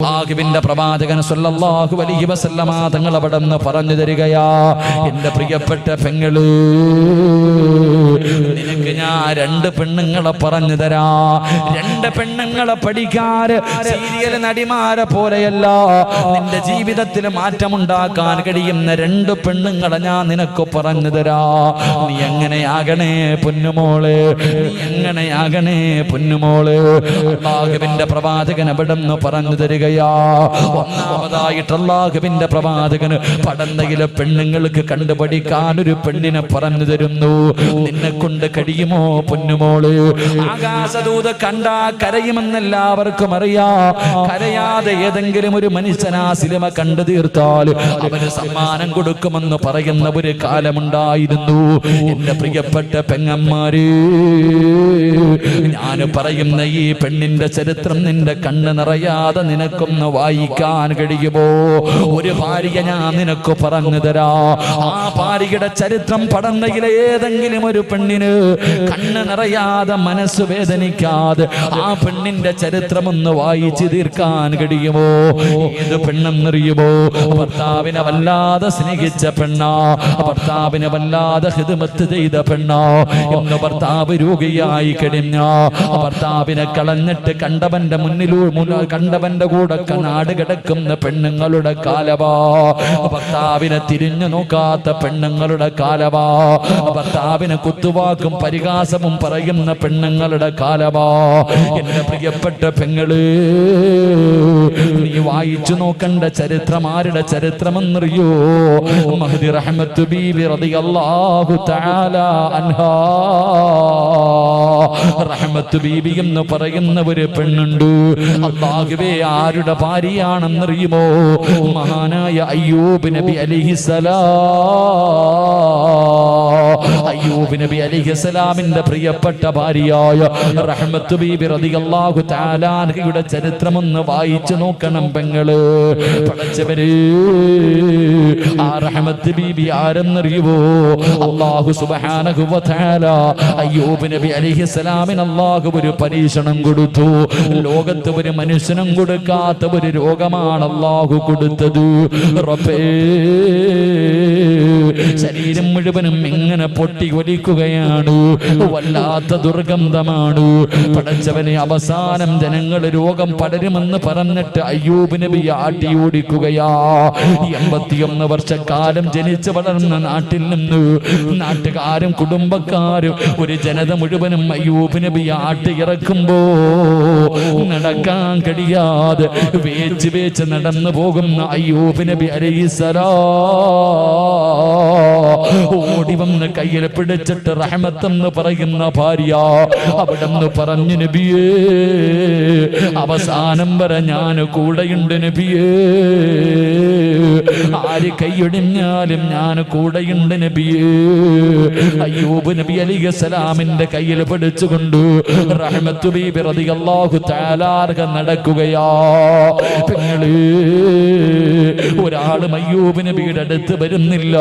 അല്ലാഹുവിന്റെ പ്രവാചകൻ സല്ലല്ലാഹു അലൈഹി വസല്ലമ തങ്ങൾ അവിടെന്ന് പറഞ്ഞു തരികയാ, എന്റെ പ്രിയപ്പെട്ട പെങ്ങള്, നിനക്ക് ഞാൻ രണ്ട് പെണ്ണുങ്ങളെ പറഞ്ഞു തരാ. രണ്ട് പെണ്ണുങ്ങളെ പഠിക്കാറ് സീരിയൽ നടിമാരെ പോലെയല്ല, നിന്റെ ജീവിതത്തിൽ മാറ്റമുണ്ടാക്കാൻ കഴിയുന്ന രണ്ട് പെണ്ണുങ്ങളെ ഞാൻ നിനക്ക് പറഞ്ഞു തരാ. നീ എങ്ങനെയാകണേ പൊന്നുമോള്, നീ എങ്ങനെയാകണേ പൊന്നുമോള്. അല്ലാഹുവിന്റെ പ്രവാചകൻ അവിടെന്ന് പറഞ്ഞു തരികയാ. ഒന്നാമതായിട്ട് അല്ലാഹുവിന്റെ പ്രവാചകന് പടന്നയിലെ പെണ്ണുങ്ങൾക്ക് കണ്ടുപഠിക്കാൻ ഒരു പെണ്ണിനെ പറഞ്ഞു തരുന്നു. നിന്നെ കൊണ്ട് കഴിയുമോ പൊന്നുമോള്? ആകാശദൂത കണ്ടാ കരയുമെന്നെല്ലാവർക്കും അറിയാ. കരയാതെ ഏതെങ്കിലും ഒരു മനുഷ്യൻ ആ സിനിമ കണ്ടു തീർത്താൽ അവന് സമ്മാനം കൊടുക്കുമെന്ന് പറയുന്ന ഒരു കാലമുണ്ടായിരുന്നു. എന്റെ പ്രിയപ്പെട്ട പെങ്ങന്മാര്, ഞാൻ പറയുന്ന ഈ പെണ്ണിന്റെ ചരിത്രം നിന്റെ കണ്ണ് നിറയാതെ നിനക്കൊന്ന് വായിക്കാൻ കഴിയുമോ? ഒരു ഭാര്യ ഞാൻ നിനക്ക് പറഞ്ഞു തരാ. ആ ഭാര്യയുടെ ചരിത്രം പടന്നയിലെ ഏതെങ്കിലും ഒരു പെണ്ണിന് കണ്ണ് നിറയാതെ മനസ്സ് വേദനിക്കാതെ ആ പെണ്ണിന്റെ ചരിത്രം ഒന്ന് വായിച്ചു തീർക്കാൻ കഴിയുമോ? ഏത് പെണ്ണെന്നറിയുമോ? ഭർത്താവിനെ വല്ലാതെ സ്നേഹിച്ച പെണ്ണാ, ഭർത്താവിനെ വല്ലാതെ ഹിദ്മത്ത് ചെയ്ത പെണ്ണാ. ഇന്ന് ഭർത്താവ് രോഗിയായി കഴിഞ്ഞ ഭർത്താവിനെ കളഞ്ഞിട്ട് കണ്ടവന്റെ കണ്ടവന്റെ കൂടെ നാട് കിടക്കുന്ന പെണ്ണുങ്ങളുടെ കാലവാ. ഭർത്താവിനെ തിരിഞ്ഞു നോക്കാത്ത പെണ്ണുങ്ങളുടെ കാലവാ. ഭർത്താവിനെ കുത്തുവാക്കും പരിഹാസവും പറയുന്ന പെണ്ണുങ്ങളുടെ കാലവാ. എന്റെ പ്രിയപ്പെട്ട പെങ്ങള്, നീ വായിച്ചു നോക്കണ്ട ചരിത്രം ആരുടെ ചരിത്രമെന്നറിയോ? മഹ്ദി റഹ്മത്ത് ബീബി റളിയല്ലാഹു തആല അൻഹാ. റഹ്മത്ത് ബീബി എന്ന് പറയുന്ന ഒരു പെണ്ണുണ്ട്. അല്ലാഹുവേ, ആരുടെ ഭാര്യയാണെന്നറിയുമോ? മഹാനായ അയ്യൂബ് നബി അലൈഹിസ്സലാം. അയ്യൂബ് നബി അലൈഹിസ്സലാമിന്റെ പ്രിയപ്പെട്ട ഭാര്യയായ റഹ്മത്ത് ബീബി റളിയല്ലാഹു തആല അൻഹയുടെ ചരിത്രം ഒന്ന് വായിച്ചു നോക്കണം പെങ്ങള്. പഠിച്ചവര്, ആ റഹ്മത്ത് ബീബി ആരെന്നറിയുമോ? അല്ലാഹു സുബ്ഹാനഹു വ തആല അയ്യൂബ് നബി അലൈഹിസ്സലാമിന് അല്ലാഹു ഒരു പരീക്ഷണം കൊടുത്തു. ലോകത്ത് ഒരു മനുഷ്യനും കൊടുക്കാത്ത ഒരു രോഗമാണ് അല്ലാഹു കൊടുത്തത്. റബ്ബേ, ശരീരം മുഴുവനും ഇങ്ങനെ പൊട്ടി ഒലിക്കുകയാണ്, വല്ലാത്ത ദുർഗന്ധമാണ്. പടച്ചവനെ, അവസാനം ജനങ്ങൾ രോഗം പടരുമെന്ന് പറഞ്ഞിട്ട് അയ്യൂബ് നബി ആട്ടി ഓടിക്കുകയാ. 81 വർഷക്കാലം ജനിച്ചു വളർന്ന നാട്ടിൽ നിന്ന് നാട്ടുകാരും കുടുംബക്കാരും ഒരു ജനത മുഴുവനും അയ്യൂബ് നബി ആട്ടി ഇറക്കുമ്പോ നടക്കാൻ കഴിയാതെ വേച്ച് വേച്ച് നടന്നു പോകുന്ന അയ്യൂബ് നബി അലൈഹിസ്സലാം ഓടി വന്ന് കയ്യിൽ പിടിച്ചിട്ട് റഹ്മത്തെന്ന് പറയുന്ന ഭാര്യ അവിടെന്ന് പറഞ്ഞു, നബിയേ, അവസാനം വരെ ഞാൻ കൂടെയുണ്ട് നബിയേ. ആര് കൈയൊടിഞ്ഞാലും ഞാൻ കൂടെയുണ്ട് നബിയേ. അയ്യൂബ് നബി അലൈഹിസ്സലാമിന്റെ കയ്യിൽ പിടിച്ചുകൊണ്ട് റഹ്മത്ത് ബീബി റളിയല്ലാഹു തആല നടക്കുകയാ. പെങ്ങളെ, ഒരാളും അയ്യൂബ് നബിയുടെ അടുത്ത് വരുന്നില്ല.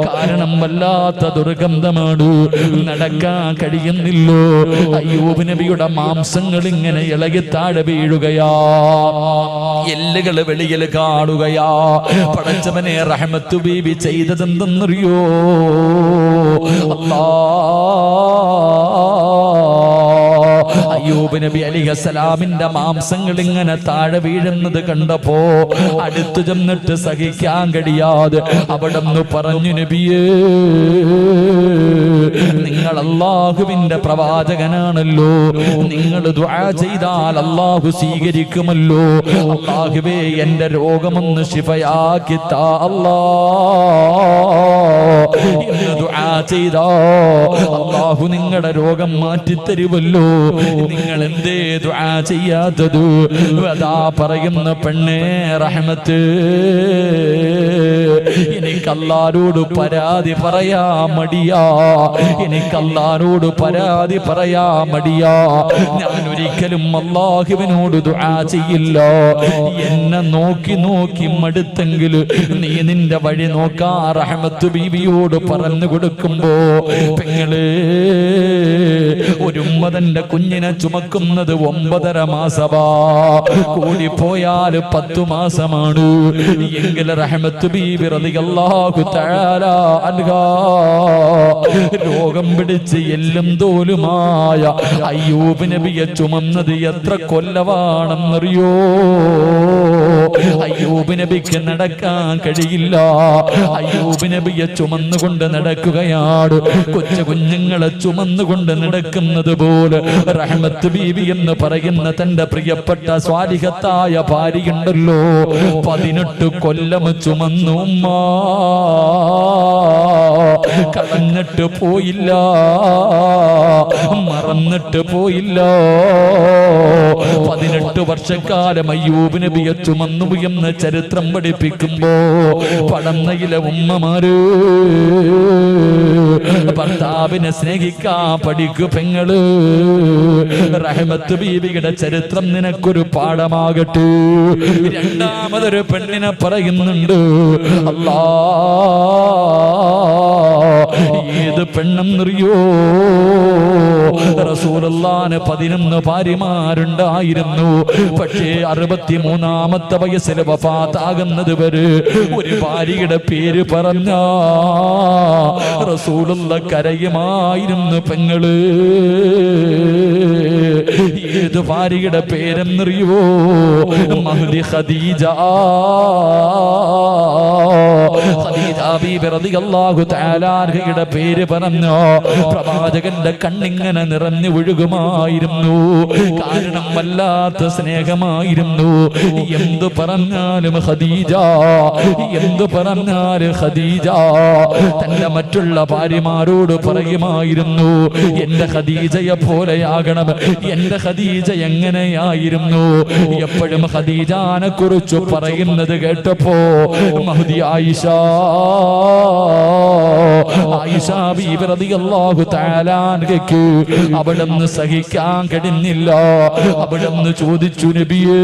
കാരണം വല്ലാത്ത ദുർഗന്ധമാണ്, നടക്കാൻ കഴിയുന്നില്ലോ. അയ്യൂബ് നബിയുടെ മാംസങ്ങൾ ഇങ്ങനെ ഇളകി താഴെ വീഴുകയാ, എല്ലുകൾ വെളിയിൽ കാണുകയാ. പടച്ചവനെ, റഹ്മത്ത് ബീബി ചെയ്തതെന്തെന്നറിയോ? അയ്യൂബ് നബി അലൈഹിസ്സലാമിന്റെ മാംസങ്ങൾ ഇങ്ങനെ താഴെ വീഴുന്നത് കണ്ടപ്പോ അടുത്തു ചെന്നിട്ട് സഹിക്കാൻ കഴിയാതെ അവിടെന്ന് പറഞ്ഞു, നബിയേ, നിങ്ങൾ അല്ലാഹുവിന്റെ പ്രവാചകനാണല്ലോ, നിങ്ങൾ ദുആ ചെയ്താൽ അല്ലാഹു സ്വീകരിക്കുമല്ലോ. അല്ലാഹുവേ, എന്റെ രോഗമൊന്ന് ശിഫയാക്കി താ അല്ലാഹ്. ഇന്ന് ദുആ ചെയ്താ അല്ലാഹു നിങ്ങളുടെ രോഗം മാറ്റിത്തരുമല്ലോ. നിങ്ങൾ എന്തേ ദുആ ചെയ്യാത്തത്? അതാ പറയുന്ന പെണ്ണേ റഹ്മത്ത്, എനിക്ക് അല്ലാഹുവോട് പരാതി പറയാ മടിയാ, എനിക്ക് അല്ലാഹുവോട് പരാതി പറയാ മടിയാ. ഞാൻ ഒരിക്കലും അല്ലാഹുവിനോട് ദുആ ചെയ്യില്ല. എന്നെ നോക്കി നോക്കി മടുത്തെങ്കിൽ നീ നിന്റെ വഴി നോക്കാ റഹ്മത്ത് ബീവിയോട് പറഞ്ഞു കൊടുക്കുമ്പോ, പെങ്ങളെ, ഒരു ഉമ്മ തന്റെ കുഞ്ഞിനെ ചുമക്കുന്നത് 9.5 മാസമാ, കൂടിപ്പോയാൽ 10 മാസമാണ്. എങ്കിൽ റഹ്മത്ത് ബീബി റളിയല്ലാഹു തആല അൻഹാ രോഗം പിടിച്ച് എല്ലും തോലുമായ അയ്യൂബ് നബിയെ ചുമന്നത് എത്ര കൊല്ലമാണെന്നറിയോ? അയ്യൂബ് നബിക്ക് നടക്കാൻ കഴിയില്ല. അയ്യൂബ് നബിയെ ചുമന്നുകൊണ്ട് നടക്കുകയാണ്. കൊച്ചു കുഞ്ഞുങ്ങളെ ചുമന്നുകൊണ്ട് നടക്കുന്നത് പോലെ റഹ്മത്ത് ബീബി എന്ന് പറയുന്ന തന്റെ പ്രിയപ്പെട്ട സ്വാലിഹത്തായ ഭാര്യയുണ്ടല്ലോ, 18 കൊല്ലം ചുമന്നു. ഉമ്മ കളഞ്ഞിട്ട് പോയില്ല, മറന്നിട്ട് പോയില്ല. 18 വർഷക്കാലം അയ്യൂബ് നബിയെ ചുമന്നു എന്ന് ചരിത്രം പഠിപ്പിക്കുമ്പോ പടന്നയിലെ ഉമ്മമാര് ഭർത്താവിനെ സ്നേഹിക്കാൻ പഠിക്കു പെങ്ങള്. റഹ്മത്ത് ബീവിയുടെ ചരിത്രം നിനക്കൊരു പാഠമാകട്ടെ. രണ്ടാമതൊരു പെണ്ണിനെ പറയുന്നുണ്ട്. അല്ലാ, ഏത് പെണ്ണെന്നറിയോ? റസൂലുള്ളാഹിന് 11 ഭാര്യമാരുണ്ടായിരുന്നു. പക്ഷേ 63-ാമത്തെ വയസ്സിൽ വഫാത്താകുന്നത് വരെ ഒരു ഭാര്യയുടെ പേര് പറഞ്ഞ റസൂലുള്ള കരയുമായിരുന്നു പെങ്ങള്. ഏത് ഭാര്യയുടെ പേരെന്നറിയോ? മഹ്ദി ഖദീജ. ഖദീജ ബീബി റളിയല്ലാഹു തആല അൻഹയുടെ പേര് പറഞ്ഞു പ്രവാചകന്റെ കണ്ണിങ്ങനെ നിറഞ്ഞു ഒഴുകുമായിരുന്നു. കാരണം വല്ലാത്ത സ്നേഹമായിരുന്നു. എന്തു പറഞ്ഞാലും ഖദീജ, എന്തു പറഞ്ഞാലും ഖദീജ തന്റെ മറ്റുള്ള ഭാര്യമാരോട് പറയുമായിരുന്നു, എന്റെ ഖദീജയെ പോലെയാകണം. എന്റെ ഖദീജ എങ്ങനെയായിരുന്നു? എപ്പോഴും ഖദീജാനെ കുറിച്ച് പറയുന്നത് കേട്ടപ്പോ മഹ്ദി ആയിഷ ബീബി റളിയല്ലാഹു തആല അൻഹയ്ക്ക് അവിടുന്ന് സഹിക്കാൻ കഴിഞ്ഞില്ല. അവിടുന്ന് ചോദിച്ചു, നബിയേ,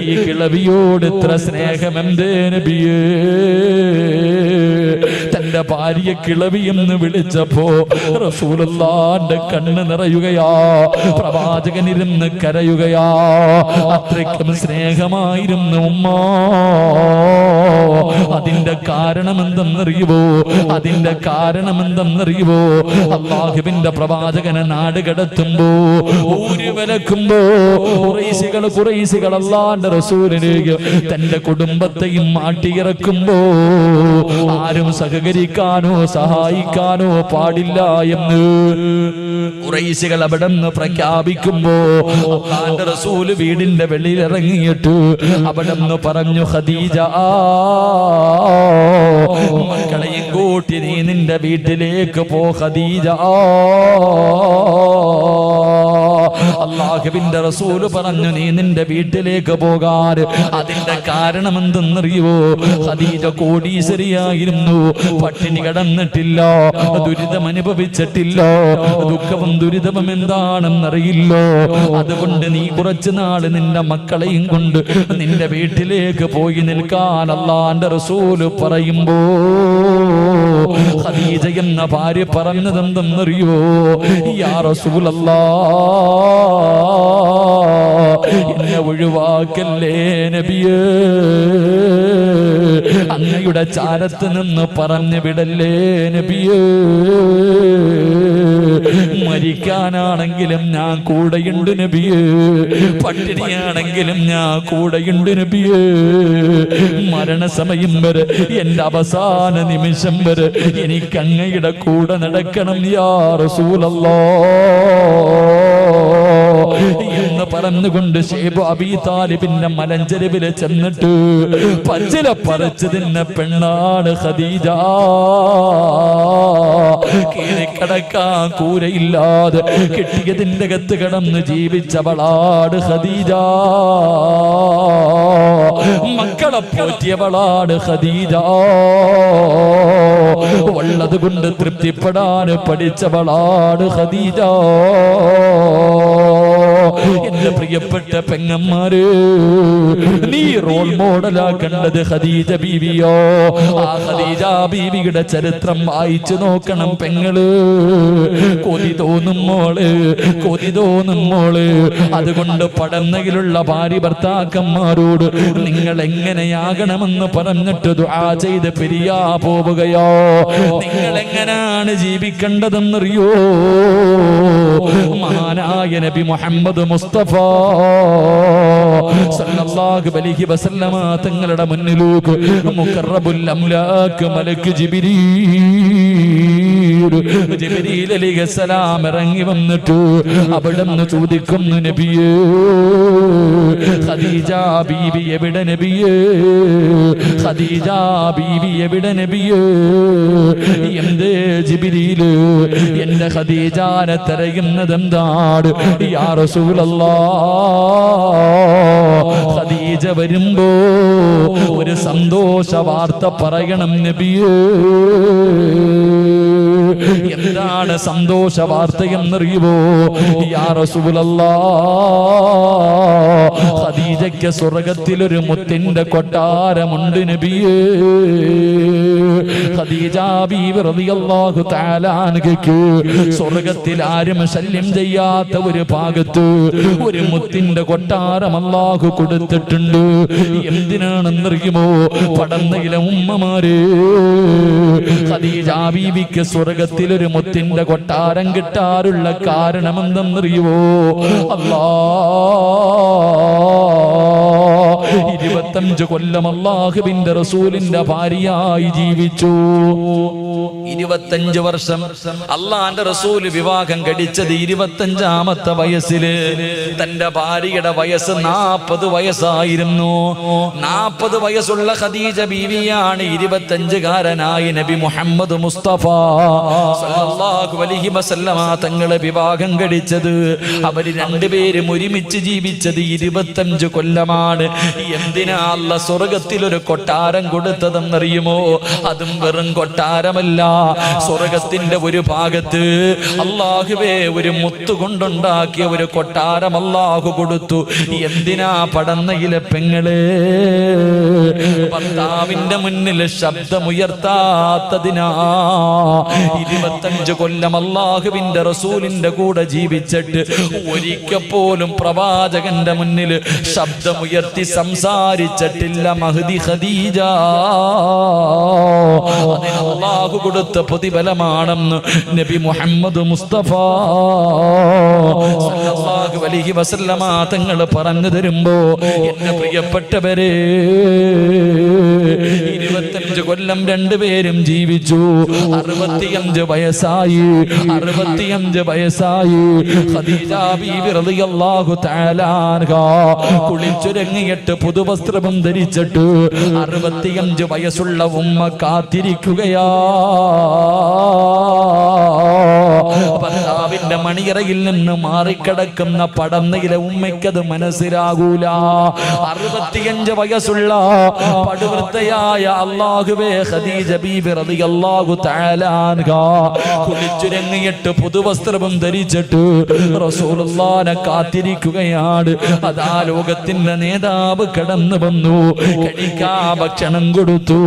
ഈ കിളവിയോട് ഇത്ര സ്നേഹം എന്തേ നബിയേ? തന്റെ ഭാര്യ കിളവി എന്ന് വിളിച്ചപ്പോ റസൂലുള്ളാഹിന്റെ കണ്ണ് നിറയുകയാ, പ്രവാചകനിരുന്ന് കരയുകയാ. അത്രയ്ക്കും സ്നേഹമായിരുന്നു ഉമ്മ. അതിന്റെ കാരണം എന്തെന്നറിയുവോ? അതിന്റെ കാരണം എന്തെന്നറിയുവോ? അല്ലാഹുവിന്റെ പ്രവാചകനെ നാട് കടത്തുമ്പോ, ഊരി വിലക്കുമ്പോ ഖുറൈശികൾ അല്ലാഹുവിന്റെ റസൂലിലേക്ക് തന്റെ കുടുംബത്തെയും മാട്ടിയിറക്കുമ്പോ ആരും സഹകരിക്കാനോ സഹായിക്കാനോ പാടില്ല എന്ന് ഖുറൈശികൾ അവിടെ നിന്ന് പ്രഖ്യാപിക്കുമ്പോ അല്ലാഹുവിന്റെ റസൂൽ വീടിന്റെ വെളിയിൽ ഇറങ്ങിയിട്ട് അവിടെ നിന്ന് പറഞ്ഞു, ഖദീജ, മക്കളെയും കൂട്ടി നീ നിന്റെ വീട്ടിലേക്ക് പോ ഖദീജ. അല്ലാഹുവിന്റെ റസൂൽ പറഞ്ഞു, നീ നിന്റെ വീട്ടിലേക്ക് പോകാൻ. അതിന്റെ കാരണം എന്തെന്നറിയുവോ? ഖദീജ കോടീശ്വരിയായിരുന്നു. പട്ടിണി കിടന്നിട്ടില്ല, ദുരിതം അനുഭവിച്ചിട്ടില്ല. ദുഃഖവും ദുരിതവും എന്താണെന്നറിയില്ല. അതുകൊണ്ട് നീ കുറച്ചു നാള് നിന്റെ മക്കളെയും കൊണ്ട് നിന്റെ വീട്ടിലേക്ക് പോയി നിൽക്കാൻ അല്ലാഹുവിന്റെ റസൂൽ പറയുമ്പോ ഖദീജ എന്ന ഭാര്യ പറഞ്ഞത് എന്തെന്നറിയോ? യാ റസൂലല്ലാഹ്, എന്നെ ഒഴിവാക്കല്ലേ നബിയേ, അങ്ങയുടെ ചാരത്ത് നിന്ന് പറഞ്ഞു വിടല്ലേ നബിയേ. മരിക്കാനാണെങ്കിലും ഞാൻ കൂടെയുണ്ട് നബിയേ, പട്ടിണിയാണെങ്കിലും ഞാൻ കൂടെയുണ്ട് നബിയേ. മരണസമയം വരെ, എന്റെ അവസാന നിമിഷം വരെ എനിക്ക് അങ്ങയുടെ കൂടെ നടക്കണം യാ റസൂലല്ലാഹ് എന്ന് പറഞ്ഞുകൊണ്ട് ശൈബ് അബീ താലിബിന്റെ മലഞ്ചെരുവില് ചെന്നിട്ട് പച്ചില പറിച്ചു തിന്ന പെണ്ണാണ് ഖദീജ. കീറിക്കടക്കാൻ കൂരയില്ലാതെ കെട്ടിയതിന്റെ അകത്ത് കിടന്ന് ജീവിച്ചവളാണ് ഖദീജ. മക്കളെ പോറ്റിയവളാണ് ഖദീജ. ഉള്ളത് കൊണ്ട് തൃപ്തിപ്പെടാൻ പഠിച്ചവളാണ് ഖദീജ. എന്റെ പ്രിയപ്പെട്ട പെങ്ങന്മാര്, നീ റോൾ മോഡലാക്കേണ്ടത് ഖദീജ ബീവിയോ. ആ ഖദീജ ബീവിയുടെ ചരിത്രം വായിച്ചു നോക്കണം പെങ്ങള്. കൊതി തോന്നും മോള്, കൊതി തോന്നും മോള്. അതുകൊണ്ട് പടന്നയിലുള്ള ഭാര്യ ഭർത്താക്കന്മാരോട് നിങ്ങൾ എങ്ങനെയാകണമെന്ന് പറഞ്ഞിട്ട് ദുആ ചെയ്ത് പിരിയാ പോവുകയോ? നിങ്ങൾ എങ്ങനെയാണ് ജീവിക്കേണ്ടതെന്നറിയോ? മഹാനായ നബി മുഹമ്മദ് മുസ്തഫ സല്ലല്ലാഹു അലൈഹി വസല്ലമ തങ്ങളുടെ മുന്നിലേക്ക് മുഖറബുൽ അംലാക്ക് മലക്ക് ജിബ്രീൽ അലൈഹിസ്സലാം ഇറങ്ങി വന്നിട്ട് അവിടുന്ന് ചോദിക്കുന്നു, നബിയേ ഖദീജ ബീവി എവിടെ നബിയേ? ഖദീജ ബീവി എവിടെ നബിയേ? എന്തേ ജിബ്രീൽ എന്റെ ഖദീജാനെ തിരയുന്നത് എന്താണ്? യാ റസൂലല്ലാഹ്, ഖദീജ വരുമ്പോ ഒരു സന്തോഷ വാർത്ത പറയണം നബിയേ. എന്താണ് സന്തോഷ വാർത്ത എന്നറിയുമോ? യാ റസൂലല്ലാഹ്, ഖദീജയ്ക്ക് സ്വർഗ്ഗത്തിലൊരു മുത്തിന്റെ കൊട്ടാരമുണ്ട് നബിയേ. ഖദീജ ബീവി റളിയല്ലാഹു തആല അൻഹയ്ക്ക് സ്വർഗ്ഗത്തിൽ ആരും ശല്യം ചെയ്യാത്ത ഒരു ഭാഗത്ത് ഒരു മുത്തിന്റെ കൊട്ടാരം അല്ലാഹു കൊടുത്തിട്ടുണ്ട്. എന്തിനാണെന്നറിയുമോ? പടന്നയിലെ ഉമ്മമാരെ, ഖദീജ ബീവിക്ക് സ്വർഗ്ഗത്തിൽ ഒരു മുത്തിന്റെ കൊട്ടാരം കിട്ടാറുള്ള കാരണം എന്തെന്നറിയുമോ? അല്ലാഹ് 25 കൊല്ലം അല്ലാഹുവിന്റെ റസൂലിന്റെ ഭാര്യയായി ജീവിച്ചു. 25 വർഷം അള്ളാന്റെ റസൂല് വിവാഹം കഴിച്ചത് 25ാമത്തെ വയസ്സില്. തന്റെ ഭാര്യയുടെ വയസ്സ് 40 വയസ്സായിരുന്നു. 40 വയസ്സുള്ള ഖദീജ ബീവിയാണ് 25കാരനായ നബി മുഹമ്മദ് മുസ്തഫ സല്ലല്ലാഹു അലൈഹി വസല്ലമ തങ്ങളെ വിവാഹം കഴിച്ചത്. അവര് രണ്ടുപേരും ഒരുമിച്ച് ജീവിച്ചത് 25 കൊല്ലമാണ്. എന്തിനാ അല്ലാഹ് സ്വർഗ്ഗത്തിൽ ഒരു കൊട്ടാരം കൊടുത്തതെന്നറിയുമോ? അതും വെറും കൊട്ടാരമല്ല, സ്വർഗ്ഗത്തിന്റെ ഒരു ഭാഗത്ത് അല്ലാഹുവേ ഒരു മുത്തു കൊണ്ടുണ്ടാക്കിയ ഒരു കൊട്ടാരം അല്ലാഹു കൊടുത്തു. എന്തിനാ? പടന്നയിലെ പെങ്ങളെ, ഭർത്താവിന്റെ മുന്നിൽ ശബ്ദമുയർത്താത്തതിനാ. 25 കൊല്ലം അല്ലാഹുവിന്റെ റസൂലിന്റെ കൂടെ ജീവിച്ചിട്ട് ഒരിക്കൽ പോലും പ്രവാചകന്റെ മുന്നിൽ ശബ്ദമുയർത്തി സംസാരിച്ചിട്ടില്ല മഹദി ഖദീജ. അതിന് അല്ലാഹു കൊടുത്ത പ്രതിഫലമാണെന്ന് നബി മുഹമ്മദ് മുസ്തഫ സല്ലല്ലാഹു അലൈഹി വസല്ലമ തങ്ങൾ പറഞ്ഞു തരുമ്പോ, എന്റെ പ്രിയപ്പെട്ടവരെ, 25 കൊല്ലം രണ്ടുപേരും ജീവിച്ചു. 65 വയസ്സായി. 65 വയസ്സായി ഖദീജ ബീവി റളിയല്ലാഹു തആല അൻഹാ കുളിച്ചൊരുങ്ങിയിട്ട് പുതുവസ്ത്രവും ധരിച്ചിട്ട് 65 വയസ്സുള്ള ഉമ്മ കാത്തിരിക്കുകയാ. ഭർത്താവിന്റെ മണിയറയിൽ നിന്ന് മാറിക്കിടക്കുന്ന പടന്നയിലെ ഉമ്മയ്ക്കത് മനസ്സിലാകൂല. 65 വയസ്സുള്ള പടുവൃത്തയായ അല്ലാഹുവേ ഖദീജ ബീബി റളിയല്ലാഹു തആല അൻഹാ കുളിച്ചുരങ്ങിയിട്ട് പുതുവസ്ത്രവും ധരിച്ചിട്ട് റസൂലുള്ളാഹിനെ കാത്തിരിക്കുകയാണ്. അതാ ലോകത്തിന്റെ നേതാവ് കടന്നു വന്നു, കഴിക്കാ ഭക്ഷണം കൊടുത്തു.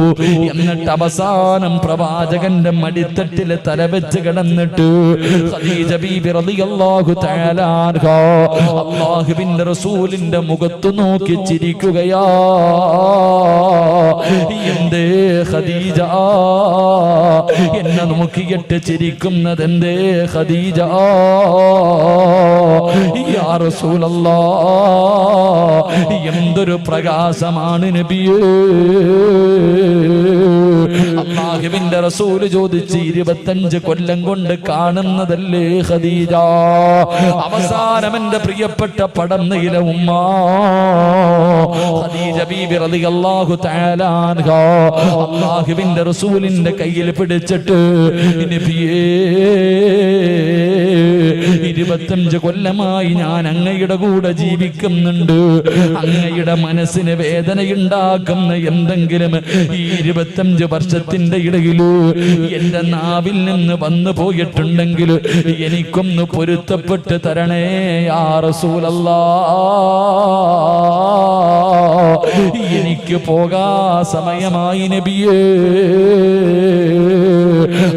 എന്നിട്ട് അവസാനം പ്രവാചകന്റെ മടിത്തട്ടിൽ തലവെച്ച് കിടന്നിട്ട് ഖദീജ ബീബി റളിയല്ലാഹു തആല അൻഹാ അല്ലാഹുവിന്റെ റസൂലിന്റെ മുഖത്ത് നോക്കി ചിരിക്കുകയാ. എന്തേ ഖദീജ എന്നെ നോക്കിയിട്ട് ചിരിക്കുന്നത്? എന്തേ ഖദീജ? യാ റസൂലല്ലാഹ്, എന്തൊരു പ്രകാശമാണ് നബിയേ. അല്ലാഹുവിന്റെ റസൂൽ ചോദിച്ച്, 25 കൊല്ലം കൊണ്ട് കാണുന്നതല്ലേ ഖദീജ? അവസാനം എന്റെ പ്രിയപ്പെട്ട പടന്നയിലെ ഉമ്മ ഖദീജ ബീബി റളിയല്ലാഹു തആല അൻഹാ അല്ലാഹുവിന്റെ റസൂലിന്റെ കയ്യിൽ പിടിച്ചിട്ട്, നബിയേ 25 കൊല്ലമായി ഞാൻ അങ്ങയുടെ കൂടെ ജീവിക്കുന്നുണ്ട്. അങ്ങയുടെ മനസ്സിന് വേദനയുണ്ടാക്കുന്ന എന്തെങ്കിലും ഈ 25 വർഷത്തിന്റെ ഇടയിൽ എന്റെ നാവിൽ നിന്ന് വന്നു പോയിട്ടുണ്ടെങ്കിൽ എനിക്കൊന്ന് പൊരുത്തപ്പെട്ട് തരണേ യാ റസൂലല്ലാഹ്. എനിക്ക് പോകാ സമയമായി നബിയേ.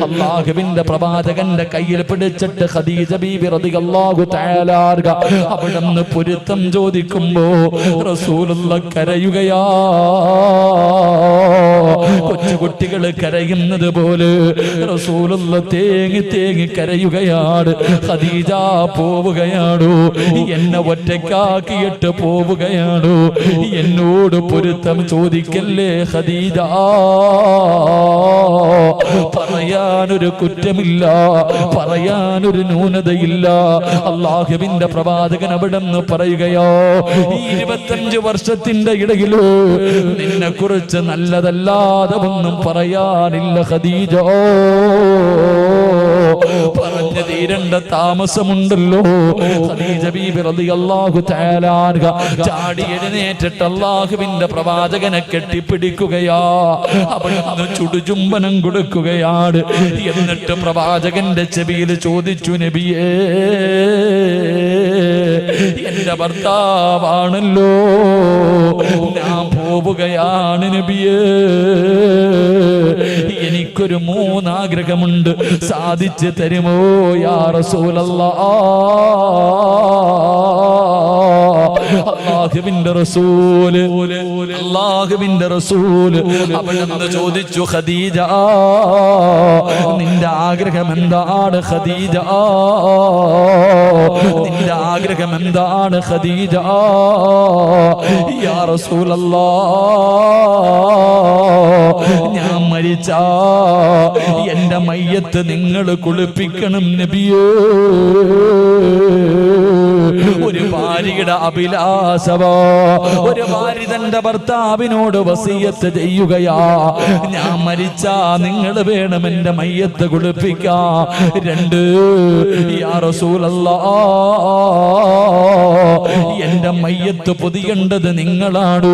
അല്ലാഹുവിന്റെ പ്രവാചകന്റെ കയ്യിൽ പിടിച്ചിട്ട് ഖദീജ ബീബി റളിയല്ലാഹു തആല അവിടുന്ന് പൊരുത്തം ചോദിക്കുമ്പോ റസൂലുള്ളാഹ് കരയുകയാ. കൊച്ചുകുട്ടികൾ കരയുന്നത് പോലെ റസൂലുള്ളാഹ് തേങ്ങി തേങ്ങി കരയുകയാണ്. ഖദീജ പോവുകയാണോ? എന്നെ ഒറ്റയ്ക്കാക്കിയിട്ട് പോവുകയാണോ? എന്നോട് പൊരുത്തം ചോദിക്കല്ലേ ഖദീജ. പറയാനൊരു കുറ്റമില്ല, പറയാനൊരു ന്യൂനതയില്ല. അല്ലാഹുവിന്റെ പ്രവാചകൻ അവിടെന്ന് പറയുകയോ, ഈ 25 വർഷത്തിന്റെ ഇടയിലോ നിന്നെ കുറിച്ച് നല്ലതല്ലാതെ ഒന്നും പറയാനില്ല ഖദീജ. പറഞ്ഞു തീരേണ്ട താമസമുണ്ടല്ലോ. ഖദീജ ബീബി റളിയല്ലാഹു തആല അൻഹ ചാടി എഴുന്നേറ്റിട്ട് അല്ലാഹുവിന്റെ പ്രവാചകനെ കെട്ടിപ്പിടിക്കുകയാ. അവിടുന്ന് ചുടുചുംബനം കൊടുക്കുകയാണ്. എന്നിട്ട് പ്രവാചകന്റെ ചെവിയിൽ ചോദിച്ചു, നബിയേ, എന്റെ ഭർത്താവാണല്ലോ, ഞാൻ പോവുകയാണ് നബിയേ. എനിക്കൊരു 3 ആഗ്രഹമുണ്ട്, സാധിച്ചു തരുമോ യാ റസൂലല്ലാഹ്. അല്ലാഹുവിന്റെ റസൂൽ അവിടുന്ന് ചോദിച്ചു, ഖദീജ, നിന്റെ ആഗ്രഹം എന്താണ് ഖദീജ? നിന്റെ ആഗ്രഹം എന്താണ് ഖദീജ? യാ റസൂലല്ലാഹ്, ഞാൻ മരിച്ചാ എന്റെ മയ്യത്ത് നിങ്ങൾ കുളിപ്പിക്കണം നബിയേ. ഒരു ഭാര്യയുടെ അഭിലാഷമോ, ഒരു ഭാര്യ തന്റെ ഭർത്താവിനോട് വസിയത്ത് ചെയ്യുകയാ, ഞാൻ മരിച്ചാ നിങ്ങൾ വേണം എന്റെ മയ്യത്ത് കുളിപ്പിക്കാൻ. 2, യാ റസൂലല്ലാഹ്, എന്റെ മയ്യത്ത് പൊതിയേണ്ടത് നിങ്ങളാണ്.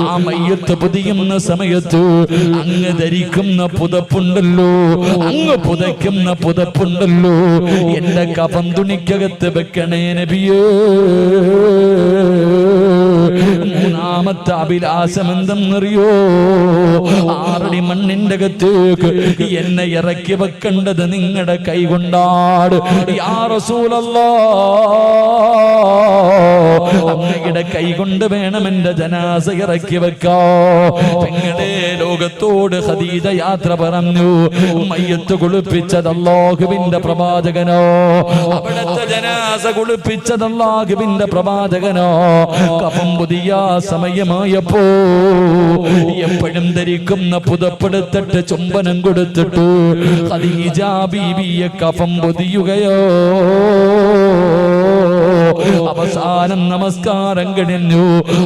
ആ മയ്യത്ത് പൊതിയുന്ന സമയത്ത് അങ്ങ് ധരിക്കുന്ന പുതപ്പുണ്ടല്ലോ, അങ്ങ് പുതയ്ക്കുന്ന പുതപ്പുണ്ടല്ലോ, എന്റെ കഫൻ തുണിക്കകത്ത് വെക്കണേ നബിയേ. 3ാമത്തെ അഭിലാഷം എന്തെന്നറിയോ? 6 അടി മണ്ണിന്റെ അകത്തേക്ക് എന്നെ ഇറക്കി വെക്കേണ്ടത് നിങ്ങളുടെ കൈ കൊണ്ടാണ് യാ റസൂലല്ലാഹ്. അങ്ങയുടെ കൈ കൊണ്ട് വേണം എന്റെ ജനാസ ഇറക്കി വെക്കാ. പെങ്ങളെ, ലോകത്തോട് ഖദീജ യാത്ര പറഞ്ഞു. മയ്യത്ത് കുളിപ്പിച്ചത് അല്ലാഹുവിന്റെ പ്രവാചകനോ, അവിടുത്തെ ജനാസ കുളിപ്പിച്ചത് അല്ലാഹുവിന്റെ പ്രവാചകനോ. കഫൻ പുതിയ സമയമായപ്പോ എപ്പോഴും ധരിക്കുന്ന പുതപ്പെടുത്തിട്ട് ചുംബനം കൊടുത്തിട്ട് ഖദീജ ബീവിയെ കഫൻ പൊതിയുകയോ. അവസാനം നമസ്കാരം കഴിഞ്ഞു.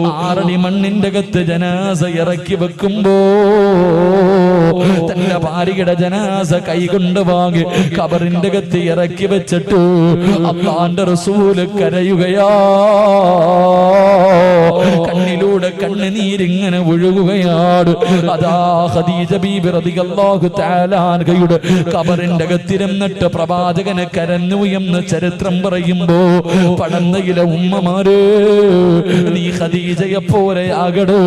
6 അടി മണ്ണിന്റെ അകത്ത് ജനാസ ഇറക്കി വെക്കുമ്പോ തന്റെ ഭാര്യയുടെ ജനാസ കൈകൊണ്ട് വാങ്ങി ഖബറിന്റെ അകത്ത് ഇറക്കി വെച്ചിട്ട് അല്ലാഹുവിന്റെ റസൂല് കരയുകയാ. കണ്ണിലൂടെ കണ്ണുനീരിങ്ങനെ ഒഴുകുകയാണ്. അതാ ഖദീജ ബീബി റളിയല്ലാഹു തആല അൻഹയുടെ ഖബറിന്റെ അകത്തിരുന്നിട്ട് പ്രവാചകനെ കരഞ്ഞു എന്ന് ചരിത്രം പറയുമ്പോ, പടന്നയിലെ ഉമ്മമാരെ, നീ ഖദീജയെ പോലെ ആകണോ,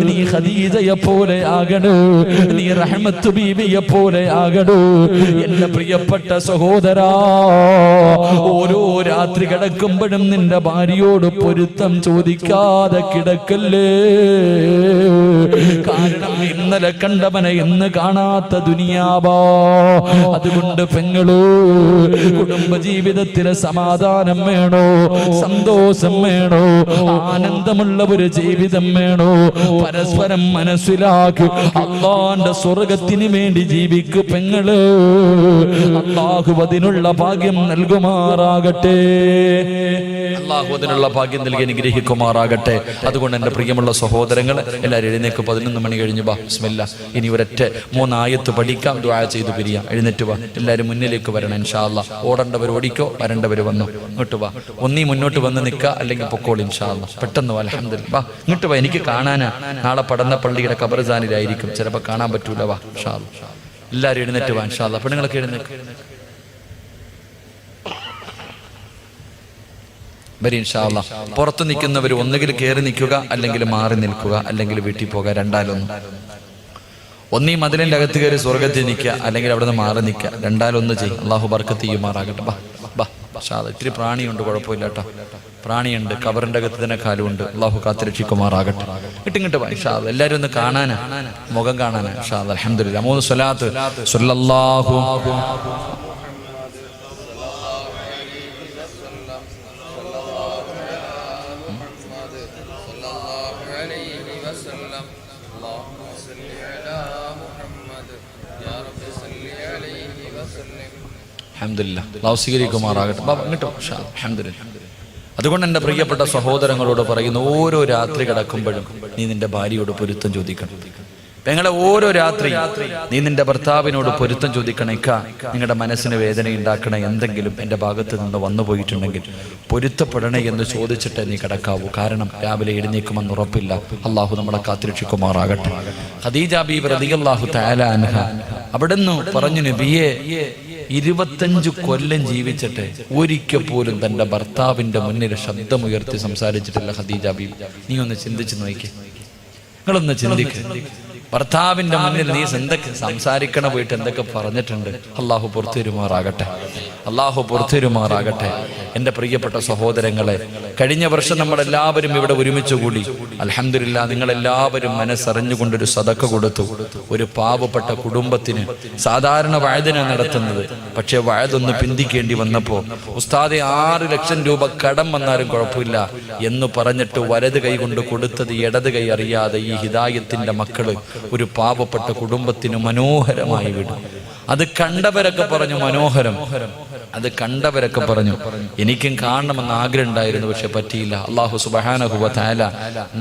നീ ഖദീജയെ പോലെ ആകണോ, നീ റഹ്മത്ത് ബീബിയെ പോലെ ആകണോ. എന്റെ പ്രിയപ്പെട്ട സഹോദരാ, ഓരോ രാത്രി കിടക്കുമ്പോഴും നിന്റെ ഭാര്യയോട് പൊരുത്തം ചോദിക്കാതെ കിടക്കല്ലേ. കാരണം ഇന്നലെ കണ്ടവനെ ഇന്ന് കാണാത്ത ദുനിയാവാ. അതുകൊണ്ട് പെങ്ങളോ, കുടുംബജീവിതത്തിലെ സമാധാനം വേണോ, സന്തോഷം വേണോ, ആനന്ദമുള്ള ഒരു ജീവിതം വേണോ, പരസ്പരം മനസ്സിലാക്കി അല്ലാഹുവിന്റെ സ്വർഗത്തിന് വേണ്ടി ജീവിക്കു പെങ്ങള്. അല്ലാഹു അതിനുള്ള ഭാഗ്യം നൽകുമാറാകട്ടെ. അല്ലാഹു അതിനുള്ള ഭാഗ്യം നൽകി അനുഗ്രഹിക്കുമാറാകട്ടെ. അതുകൊണ്ട് എന്റെ പ്രിയമുള്ള സഹോദരങ്ങൾ എല്ലാവരും എഴുന്നേക്ക്. 11 മണി കഴിഞ്ഞു. ബാ ബിസ്മില്ലാ. ഇനി ഒരൊറ്റ 3 ആയത്ത് പഠിക്കാം, ദുആ ചെയ്ത് പിരിയാം. എഴുന്നേറ്റ് വാ, എല്ലാവരും മുന്നിലേക്ക് വരണം ഇൻഷാ അല്ലാഹ്. ഓടേണ്ടവർ ഓടിക്കോ, വരേണ്ടവർ വന്നു. ഇങ്ങോട്ട് വാ, ഒന്നീ മുന്നോട്ട് വന്ന് നിൽക്കുക, അല്ലെങ്കിൽ പൊക്കോളി ഇൻഷാ അല്ലാഹ്. പെട്ടെന്ന് വാ. അൽഹംദുലില്ലാ. വാ ഇങ്ങോട്ട് വാ, എനിക്ക് കാണാനാ. നാളെ പടന്ന പള്ളിയുടെ ഖബർസ്ഥാനിലായിരിക്കും, ചിലപ്പോൾ കാണാൻ പറ്റൂല. വാ ഇൻഷാ അല്ലാഹ്. എല്ലാവരും എഴുന്നേറ്റ് വാ ഇൻഷാ അല്ലാഹ്. പെണ്ണുങ്ങളൊക്കെ എഴുന്നേക്ക്. വരി ഇൻഷാ അല്ലാഹ്. പുറത്ത് നിൽക്കുന്നവർ ഒന്നുകിൽ കയറി നിൽക്കുക, അല്ലെങ്കിൽ മാറി നിൽക്കുക, അല്ലെങ്കിൽ വീട്ടിൽ പോകുക. രണ്ടാലൊന്നും. ഒന്നീ മതിലിന്റെ അകത്ത് കയറി സ്വർഗത്തിൽ നിൽക്കുക, അല്ലെങ്കിൽ അവിടെ നിന്ന് മാറി നിൽക്കുക. രണ്ടാലൊന്ന് ചെയ്യും. അള്ളാഹു ബർക്കത്ത് ചെയ്യുമാറാകട്ടെ. ബാ ബാ ഇൻഷാ അല്ലാഹ്. ഇത്തിരി പ്രാണിയുണ്ട്, കുഴപ്പമില്ല കേട്ടോ. പ്രാണിയുണ്ട്, കബറിന്റെ അകത്ത് തന്നെ കാലുണ്ട്. അള്ളാഹു കാത്തുരക്ഷിക്കുമാറാകട്ടെ. ഇട്ടിങ്ങോട്ട് വാ ഇൻഷാ അല്ലാഹ്. എല്ലാവരും ഒന്ന് കാണാനാ, മുഖം കാണാനാ ഇൻഷാ അല്ലാഹ്. അൽഹംദുലില്ലാ. 3 സ്വലാത്ത്. സ്വല്ലല്ലാഹു അൽഹംദുലില്ലാ. അല്ലാഹു സ്വീകരിക്കുമാറാകട്ടെ. ഇങ്ങോട്ട് അൽഹംദുലില്ലാ. അതുകൊണ്ട് എൻ്റെ പ്രിയപ്പെട്ട സഹോദരങ്ങളോട് പറയുന്നു, ഓരോ രാത്രി കിടക്കുമ്പോഴും നീ നിന്റെ ഭാര്യയോട് പൊരുത്തം ചോദിക്കണം. പെങ്ങളെ, ഓരോ രാത്രി നീ നിന്റെ ഭർത്താവിനോട് പൊരുത്തം ചോദിക്കണേക്ക. നിങ്ങളുടെ മനസ്സിന് വേദന ഉണ്ടാക്കണേ, എന്തെങ്കിലും എൻ്റെ ഭാഗത്ത് നിന്ന് വന്നു പോയിട്ടുണ്ടെങ്കിൽ പൊരുത്തപ്പെടണേ എന്ന് ചോദിച്ചിട്ടേ നീ കിടക്കാവൂ. കാരണം രാവിലെ എഴുന്നേക്കുമെന്ന് ഉറപ്പില്ല. അള്ളാഹു നമ്മളെ കാത്തുരക്ഷിക്കുമാറാകട്ടെ. ഖദീജ ബീബി റളിയല്ലാഹു തആല അൻഹ അവിടുന്ന് പറഞ്ഞു, നബിയേ, 25 കൊല്ലം ജീവിച്ചിട്ട് ഒരിക്കൽ പോലും തൻ്റെ ഭർത്താവിൻ്റെ മുന്നിൽ ശബ്ദമുയർത്തി സംസാരിച്ചിട്ടില്ല ഖദീജ ബീബി. നീ ഒന്ന് ചിന്തിച്ചു നോക്കി, നിങ്ങളൊന്ന് ചിന്തിക്ക്. ഭർത്താവിന്റെ മുന്നിൽ നീ എന്തൊക്കെ സംസാരിക്കണ പോയിട്ട് എന്തൊക്കെ പറഞ്ഞിട്ടുണ്ട്. അള്ളാഹു പുറത്തുരുമാറാകട്ടെ. അള്ളാഹു പുറത്തുരുമാറാകട്ടെ. എൻ്റെ പ്രിയപ്പെട്ട സഹോദരങ്ങളെ, കഴിഞ്ഞ വർഷം നമ്മളെല്ലാവരും ഇവിടെ ഒരുമിച്ച് കൂടി. അൽഹംദുലില്ലാ, നിങ്ങളെല്ലാവരും മനസ്സറിഞ്ഞുകൊണ്ടൊരു സദക്ക കൊടുത്തു. ഒരു പാവപ്പെട്ട കുടുംബത്തിന് സാധാരണ വഅദിന നടത്തുന്നത്, പക്ഷെ വഅദൊന്ന് പിന്തിക്കേണ്ടി വന്നപ്പോൾ ഉസ്താദെ 6 ലക്ഷം രൂപ കടം വന്നാലും കുഴപ്പമില്ല എന്ന് പറഞ്ഞിട്ട് വലത് കൈ കൊണ്ട് കൊടുത്തത് ഇടത് കൈ അറിയാതെ ഈ ഹിദായത്തിന്റെ മക്കള് ഒരു പാവപ്പെട്ട കുടുംബത്തിന് മനോഹരമായി വിടും. അത് കണ്ടവരൊക്കെ പറഞ്ഞു മനോഹരം. അത് കണ്ടവരൊക്കെ പറഞ്ഞു എനിക്കും കാണണമെന്ന് ആഗ്രഹം ഉണ്ടായിരുന്നു, പക്ഷെ പറ്റിയില്ല. അല്ലാഹു സുബ്ഹാനഹു വ തആല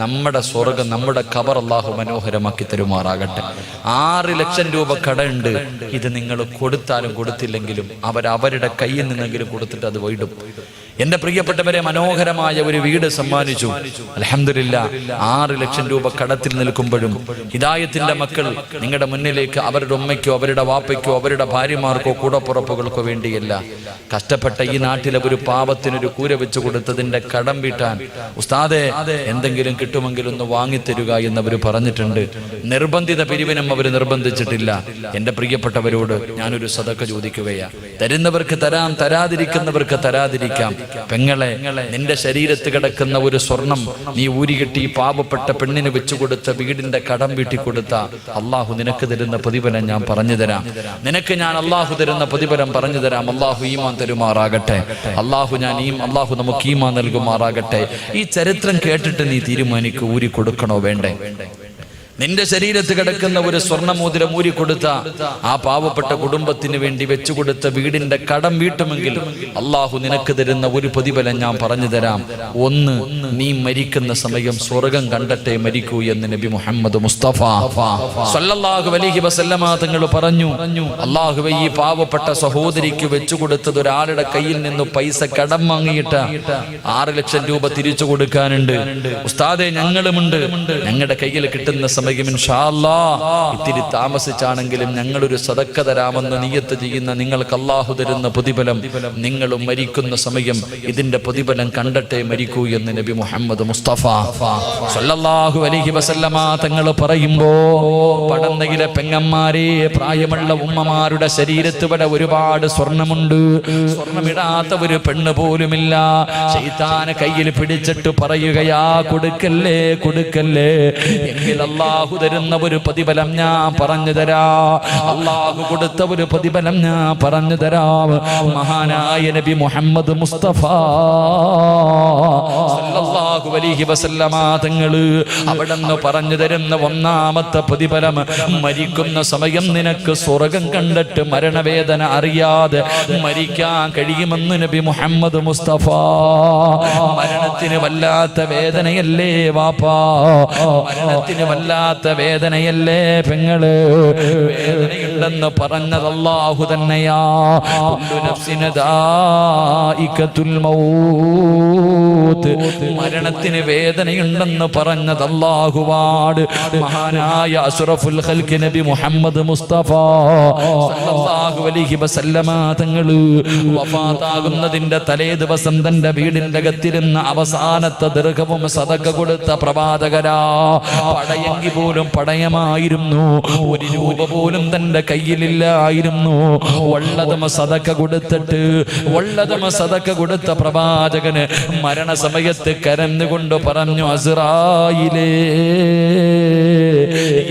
നമ്മുടെ സ്വർഗ്ഗം, നമ്മുടെ ഖബർ അല്ലാഹു മനോഹരമാക്കി തരുമാറാകട്ടെ. 6 ലക്ഷം രൂപ കടമുണ്ട്. ഇത് നിങ്ങൾ കൊടുത്താലും കൊടുത്തില്ലെങ്കിലും അവരുടെ കയ്യിൽ നിന്നെങ്കിലും കൊടുത്തിട്ട് അത് വീടും. എന്റെ പ്രിയപ്പെട്ടവരെ, മനോഹരമായ ഒരു വീട് സമ്മാനിച്ചു. അൽഹംദുലില്ലാ. 6 ലക്ഷം രൂപ കടത്തിൽ നിൽക്കുമ്പോഴും ഹിദായത്തിന്റെ മക്കൾ നിങ്ങളുടെ മുന്നിലേക്ക് അവരുടെ ഉമ്മയ്ക്കോ അവരുടെ വാപ്പയ്ക്കോ അവരുടെ ഭാര്യമാർക്കോ കൂടപ്പുറപ്പുകൾക്കോ വേണ്ടിയല്ല, കഷ്ടപ്പെട്ട ഈ നാട്ടിലെ ഒരു പാവത്തിനൊരു കൂര വെച്ച് കൊടുത്തതിന്റെ കടം വീട്ടാൻ ഉസ്താദെ എന്തെങ്കിലും കിട്ടുമെങ്കിൽ ഒന്ന് വാങ്ങിത്തരുക എന്നവർ പറഞ്ഞിട്ടുണ്ട്. നിർബന്ധിത പിരിവിനും അവർ നിർബന്ധിച്ചിട്ടില്ല. എന്റെ പ്രിയപ്പെട്ടവരോട് ഞാനൊരു സദക്ക ചോദിക്കുകയാ. തരുന്നവർക്ക് തരാം, തരാതിരിക്കുന്നവർക്ക് തരാതിരിക്കാം. പെങ്ങളെ, നിന്റെ ശരീരത്ത് കിടക്കുന്ന ഒരു സ്വർണം നീ ഊരികെട്ടി പാവപ്പെട്ട പെണ്ണിന് വെച്ചു കൊടുത്ത വീടിന്റെ കടം വീട്ടി കൊടുത്ത അള്ളാഹു നിനക്ക് തരുന്ന പ്രതിഫലം ഞാൻ പറഞ്ഞു തരാം. നിനക്ക് ഞാൻ അള്ളാഹു തരുന്ന പ്രതിഫലം പറഞ്ഞു തരാം. അള്ളാഹു ഈമാൻ തരുമാറാകട്ടെ. അള്ളാഹു നമുക്ക് ഈമാൻ നൽകുമാറാകട്ടെ. ഈ ചരിത്രം കേട്ടിട്ട് നീ തീരുമാനിക്കൂ, ഊരി കൊടുക്കണോ വേണ്ടേ? നിന്റെ ശരീരത്ത് കിടക്കുന്ന ഒരു സ്വർണ്ണമോതിരം ഊരി കൊടുത്ത ആ പാവപ്പെട്ട കുടുംബത്തിന് വേണ്ടി വെച്ചുകൊടുത്ത വീടിന്റെ കടം വീട്ടുമെങ്കിൽ അള്ളാഹു നിനക്ക് തരുന്ന ഒരു പ്രതിഫലം ഞാൻ പറഞ്ഞു തരാം. ഒന്ന്, നീ മരിക്കുന്ന സമയം സ്വർഗം കണ്ടട്ടെ മരിക്കൂ എന്ന് നബി മുഹമ്മദ് മുസ്തഫ സല്ലല്ലാഹു അലൈഹി വസല്ലമ തങ്ങൾ പറഞ്ഞു. അള്ളാഹുവേ, ഈ പാവപ്പെട്ട സഹോദരിക്ക് വെച്ചുകൊടുത്തത് ഒരാളുടെ കയ്യിൽ നിന്ന് പൈസ കടം വാങ്ങിയിട്ട് 6 ലക്ഷം രൂപ തിരിച്ചു കൊടുക്കാനുണ്ട്. ഉസ്താദെ, ഞങ്ങളുമുണ്ട്. ഞങ്ങളുടെ കയ്യിൽ കിട്ടുന്ന ഇൻഷാ അല്ലാഹ് ഇത്തിരി താമസിച്ചാണെങ്കിലും ഞങ്ങളൊരു സദക്ക തരാമെന്ന് നിയ്യത്ത് ചെയ്യുന്ന നിങ്ങൾക്ക് അല്ലാഹു തരുന്ന പ്രതിഫലം, നിങ്ങൾ മരിക്കുന്ന സമയം ഇതിന്റെ പ്രതിഫലം കണ്ടട്ടെ മരിക്കൂ എന്ന് നബി മുഹമ്മദ് മുസ്തഫ സല്ലല്ലാഹു അലൈഹി വസല്ലമ തങ്ങൾ പറയുമ്പോ, പടന്നയിലെ പെങ്ങന്മാരെ, പ്രായമുള്ള ഉമ്മമാരുടെ ശരീരത്ത് വരെ ഒരുപാട് സ്വർണമുണ്ട്. സ്വർണമിടാത്ത ഒരു പെണ്ണ് പോലുമില്ല. ശൈത്താനെ കയ്യിൽ പിടിച്ചിട്ട് പറയുകയാ, കൊടുക്കല്ലേ കൊടുക്കല്ലേ, എങ്കിൽ അല്ലാഹു അള്ളാഹു തരുന്ന ഒരു പ്രതിഫലം ഞാൻ പറഞ്ഞു തരാം. അള്ളാഹു കൊടുത്ത ഒരു പ്രതിഫലം ഞാൻ പറഞ്ഞു തരാം. മഹാനായ നബി മുഹമ്മദ് മുസ്തഫ സല്ലല്ലാഹു അലൈഹി വസല്ലമ തങ്ങള് അവിടുന്ന് പറഞ്ഞു തരുന്ന ഒന്നാമത്തെ പ്രതിഫലം, മരിക്കുന്ന സമയം നിനക്ക് സ്വർഗം കണ്ടിട്ട് മരണവേദന അറിയാതെ മരിക്കാൻ കഴിയുമെന്ന് നബി മുഹമ്മദ് മുസ്തഫ. മരണത്തിന് വല്ലാത്ത വേദനയല്ലേ വാപ്പാ, മരണത്തിന് വല്ലാത്ത വേദനയല്ലേ പെങ്ങള്, വേദനയുണ്ടെന്ന് പറഞ്ഞത് അല്ലാഹു തന്നെയാ. കുല്ലു നഫ്സിൻ ദായിഖത്തുൽ മൗത്ത്, മരണത്തിന് വേദനയുണ്ടെന്ന് പറഞ്ഞത് അല്ലാഹുവാണ്. മഹാനായ അഷ്റഫുൽ ഖൽഖ് നബി മുഹമ്മദ് മുസ്തഫ സല്ലല്ലാഹു അലൈഹി വസല്ലമ തങ്ങള് വഫാത്താകുന്നതിന്റെ തലേ ദിവസം തന്റെ വീടിന്റെ അകത്തിരുന്ന അവസാനത്തെ ദീർഘവും സദഖ കൊടുത്ത പ്രവാചകരാ. പടയെങ്കിൽ പോലും പടയമായിരുന്നു, ഒരു രൂപ പോലും തന്റെ കയ്യിലില്ലായിരുന്നു. വള്ളതും സദഖ കൊടുത്തിട്ട് വള്ളതും സദഖ കൊടുത്ത പ്രവാചകന് മരണസമയത്ത് കരഞ്ഞുകൊണ്ട് പറഞ്ഞു, അസ്റായിലേ,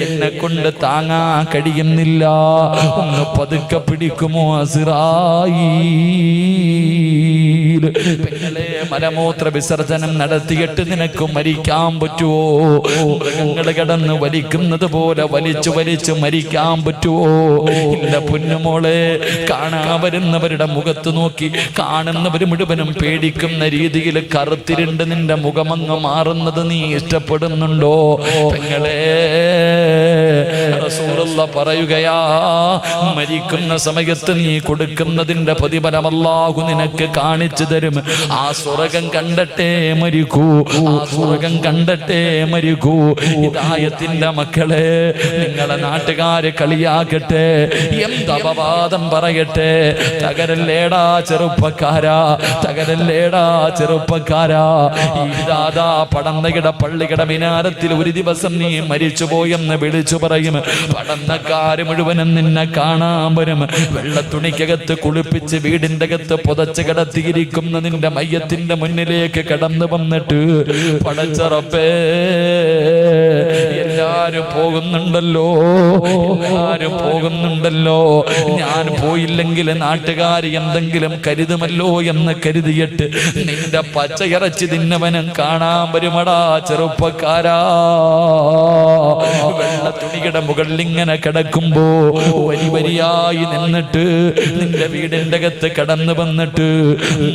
എന്നെ കൊണ്ട് താങ്ങാൻ കഴിയുന്നില്ല, ഒന്ന് പതുക്കെ പിടിക്കുമോ അസ്റായീൽ. പെങ്ങളെ, മലമൂത്ര വിസർജനം നടത്തിയിട്ട് നിനക്ക് മരിക്കാൻ പറ്റുമോ? മൃഗങ്ങൾ കിടന്ന് വലിക്കുന്നത് പോലെ വലിച്ചു വലിച്ചു മരിക്കാൻ പറ്റുമോ? ഇല്ല പൊന്നുമോളെ. കാണാൻ വരുന്നവരുടെ മുഖത്ത് നോക്കി കാണുന്നവർ മുഴുവനും പേടിക്കുന്ന രീതിയിൽ കറുത്തിരുണ്ട് നിന്റെ മുഖമങ്ങ് മാറുന്നത് നീ ഇഷ്ടപ്പെടുന്നുണ്ടോ? പെങ്ങളെ, റസൂലുള്ള പറയുകയാ, മരിക്കുന്ന സമയത്ത് നീ കൊടുക്കുന്നതിന്റെ പ്രതിഫലം അല്ലാഹു നിനക്ക് കാണിച്ചു തരും. ആ സ്വർഗം കണ്ടട്ടെ മരിക്കൂ, ആ സ്വർഗം കണ്ടട്ടെ മരിക്കൂ. ഹിദായത്തിന്റെ മക്കളെ, നിങ്ങളെ നാട്ടുകാര് കളിയാക്കട്ടെ, എന്തപവാദം പറയട്ടെ, തകരല്ലേടാ ചെറുപ്പക്കാരാ, തകരല്ലേടാ ചെറുപ്പക്കാരാ. ഈ ദാദാ പടന്നകിട പള്ളികട മിനാരത്തിൽ ഒരു ദിവസം നീ മരിച്ചുപോയെന്ന് വിളിച്ചു പറയും. പടന്നക്കാര് മുഴുവനും നിന്നെ കാണാൻ വരും. വെള്ളത്തുണിക്കകത്ത് കുളിപ്പിച്ച് വീടിന്റെ അകത്ത് പുതച്ച് കിടത്തിയിരിക്കുന്ന നിന്റെ മയ്യത്തിന്റെ മുന്നിലേക്ക് കടന്നു വന്നിട്ട്, പടച്ച റബ്ബേ, എല്ലാരും പോകുന്നുണ്ടല്ലോ, എല്ലാരും പോകുന്നുണ്ടല്ലോ, ഞാൻ പോയില്ലെങ്കിൽ നാട്ടുകാർ എന്തെങ്കിലും കരുതുമല്ലോ എന്ന് കരുതിയിട്ട് നിന്റെ പച്ചയിറച്ചി തിന്നവനും കാണാൻ വരുമടാ ചെറുപ്പക്കാരാ. വെള്ള തുണിയുടെ മുകളിൽ ഇങ്ങനെ കിടക്കുമ്പോ വരി വരിയായി നിന്നിട്ട് നിന്റെ വീടിന്റെ അകത്ത് കടന്നു വന്നിട്ട്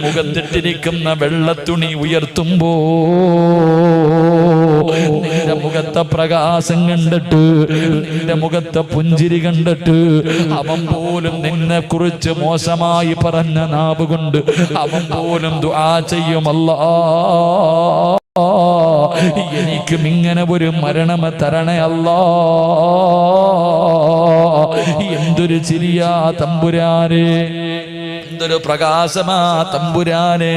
മുഖത്തിട്ടിരിക്കുന്ന വെള്ളത്തുണി ഉയർത്തുമ്പോ നിന്റെ മുഖത്തെ പ്രകാശം കണ്ടിട്ട്, നിന്റെ മുഖത്തെ പുഞ്ചിരി കണ്ടിട്ട് അവൻ പോലും നിന്നെ കുറിച്ച് മോശമായി പറഞ്ഞ നാവ് കൊണ്ട് അവൻ പോലും ദുആ ചെയ്യുമല്ലാ, എനിക്കും ഇങ്ങനെ ഒരു മരണം തരണേ അല്ലാ. എന്തൊരു ചിരിയാ തമ്പുരാനെ, എന്തൊരു പ്രകാശമാ തമ്പുരാനെ.